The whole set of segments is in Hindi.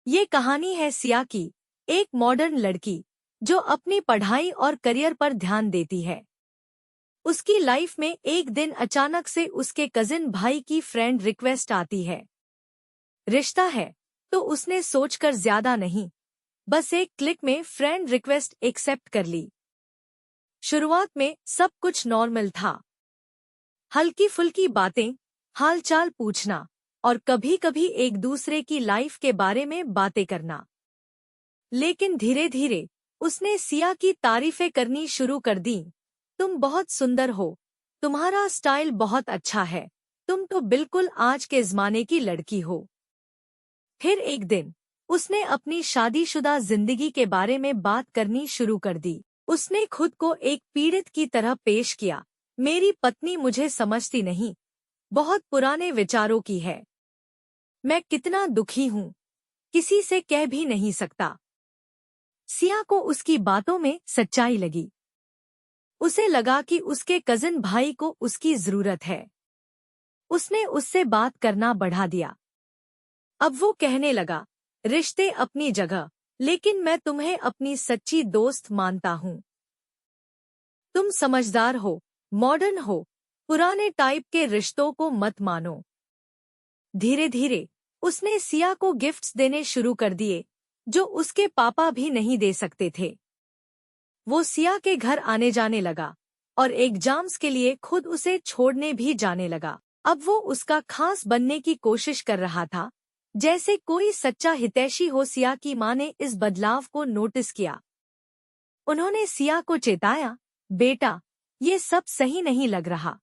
ये कहानी है सिया की, एक मॉडर्न लड़की जो अपनी पढ़ाई और करियर पर ध्यान देती है। उसकी लाइफ में एक दिन अचानक से उसके कजिन भाई की फ्रेंड रिक्वेस्ट आती है। रिश्ता है तो उसने सोचकर ज्यादा नहीं, बस एक क्लिक में फ्रेंड रिक्वेस्ट एक्सेप्ट कर ली। शुरुआत में सब कुछ नॉर्मल था, हल्की फुल्की बातें, हालचाल पूछना और कभी कभी एक दूसरे की लाइफ के बारे में बातें करना। लेकिन धीरे धीरे उसने सिया की तारीफें करनी शुरू कर दी। तुम बहुत सुंदर हो, तुम्हारा स्टाइल बहुत अच्छा है, तुम तो बिल्कुल आज के ज़माने की लड़की हो। फिर एक दिन उसने अपनी शादीशुदा जिंदगी के बारे में बात करनी शुरू कर दी। उसने खुद को एक पीड़ित की तरह पेश किया। मेरी पत्नी मुझे समझती नहीं, बहुत पुराने विचारों की है, मैं कितना दुखी हूँ, किसी से कह भी नहीं सकता। सिया को उसकी बातों में सच्चाई लगी। उसे लगा कि उसके कजिन भाई को उसकी जरूरत है। उसने उससे बात करना बढ़ा दिया। अब वो कहने लगा, रिश्ते अपनी जगह, लेकिन मैं तुम्हें अपनी सच्ची दोस्त मानता हूँ। तुम समझदार हो, मॉडर्न हो, पुराने टाइप के रिश्तों को मत मानो। धीरे धीरे उसने सिया को गिफ्ट्स देने शुरू कर दिए, जो उसके पापा भी नहीं दे सकते थे। वो सिया के घर आने जाने लगा और एग्जाम्स के लिए खुद उसे छोड़ने भी जाने लगा। अब वो उसका खास बनने की कोशिश कर रहा था, जैसे कोई सच्चा हितैषी हो। सिया की माँ ने इस बदलाव को नोटिस किया। उन्होंने सिया को चेताया, बेटा, ये सब सही नहीं लग रहा,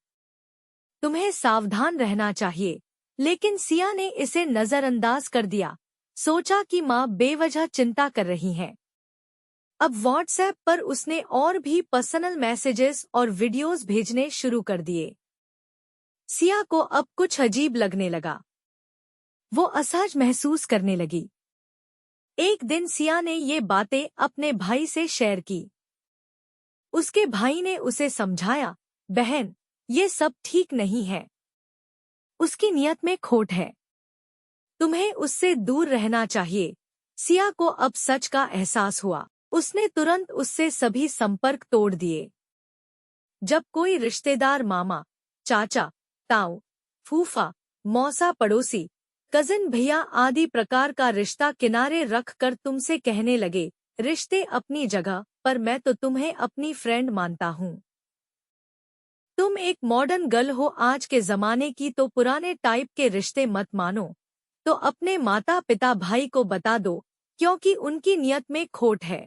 तुम्हें सावधान रहना चाहिए। लेकिन सिया ने इसे नजरअंदाज कर दिया। सोचा कि माँ बेवजह चिंता कर रही हैं। अब व्हाट्सएप पर उसने और भी पर्सनल मैसेजेस और वीडियोस भेजने शुरू कर दिए। सिया को अब कुछ अजीब लगने लगा। वो असहज महसूस करने लगी। एक दिन सिया ने ये बातें अपने भाई से शेयर की। उसके भाई ने उसे समझाया, बहन, ये सब ठीक नहीं है, उसकी नियत में खोट है, तुम्हें उससे दूर रहना चाहिए। सिया को अब सच का एहसास हुआ। उसने तुरंत उससे सभी संपर्क तोड़ दिए। जब कोई रिश्तेदार मामा, चाचा, ताऊ, फूफा, मौसा, पड़ोसी, कजिन, भैया आदि प्रकार का रिश्ता किनारे रखकर तुमसे कहने लगे, रिश्ते अपनी जगह, पर मैं तो तुम्हें अपनी फ्रेंड मानता हूँ, तुम एक मॉडर्न गर्ल हो आज के जमाने की, तो पुराने टाइप के रिश्ते मत मानो, तो अपने माता पिता भाई को बता दो, क्योंकि उनकी नियत में खोट है।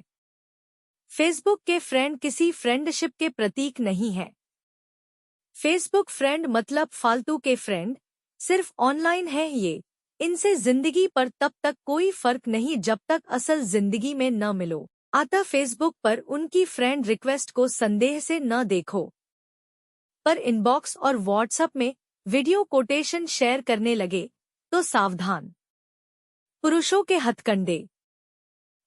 फेसबुक के फ्रेंड किसी फ्रेंडशिप के प्रतीक नहीं है। फेसबुक फ्रेंड मतलब फालतू के फ्रेंड, सिर्फ ऑनलाइन है ये। इनसे जिंदगी पर तब तक कोई फर्क नहीं जब तक असल जिंदगी में न मिलो। अतः फेसबुक पर उनकी फ्रेंड रिक्वेस्ट को संदेह से न देखो। पर इनबॉक्स और व्हाट्सएप में वीडियो कोटेशन शेयर करने लगे तो सावधान। पुरुषों के हथकंडे,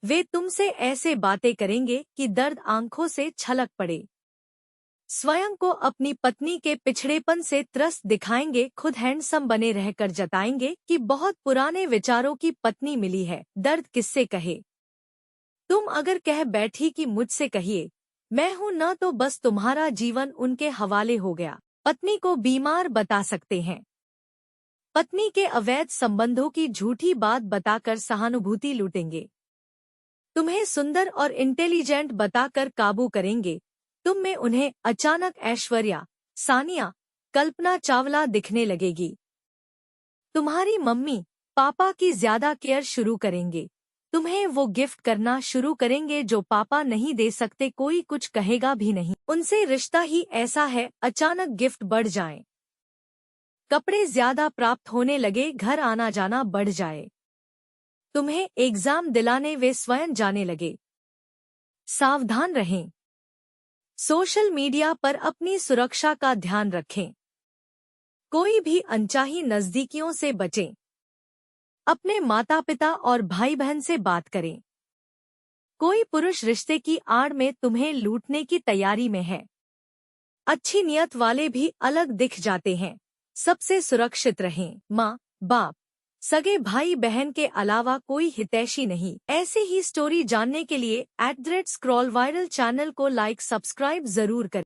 वे तुमसे ऐसे बातें करेंगे कि दर्द आंखों से छलक पड़े। स्वयं को अपनी पत्नी के पिछड़ेपन से त्रस्त दिखाएंगे, खुद हैंडसम बने रहकर जताएंगे कि बहुत पुराने विचारों की पत्नी मिली है। दर्द किससे कहे? तुम अगर कह बैठी कि मुझसे कहिए, मैं हूं न, तो बस तुम्हारा जीवन उनके हवाले हो गया। पत्नी को बीमार बता सकते हैं, पत्नी के अवैध संबंधों की झूठी बात बताकर सहानुभूति लूटेंगे, तुम्हें सुंदर और इंटेलिजेंट बताकर काबू करेंगे। तुम में उन्हें अचानक ऐश्वर्या, सानिया, कल्पना चावला दिखने लगेगी। तुम्हारी मम्मी पापा की ज्यादा केयर शुरू करेंगे, तुम्हें वो गिफ्ट करना शुरू करेंगे जो पापा नहीं दे सकते, कोई कुछ कहेगा भी नहीं। उनसे रिश्ता ही ऐसा है, अचानक गिफ्ट बढ़ जाए, कपड़े ज्यादा प्राप्त होने लगे, घर आना जाना बढ़ जाए, तुम्हें एग्जाम दिलाने वे स्वयं जाने लगे। सावधान रहें। सोशल मीडिया पर अपनी सुरक्षा का ध्यान रखें। कोई भी अनचाही नजदीकियों से बचें। अपने माता पिता और भाई बहन से बात करें। कोई पुरुष रिश्ते की आड़ में तुम्हें लूटने की तैयारी में है। अच्छी नियत वाले भी अलग दिख जाते हैं, सबसे सुरक्षित रहें। माँ बाप, सगे भाई बहन के अलावा कोई हितैषी नहीं। ऐसी ही स्टोरी जानने के लिए @scrollviral चैनल को लाइक सब्सक्राइब जरूर करें।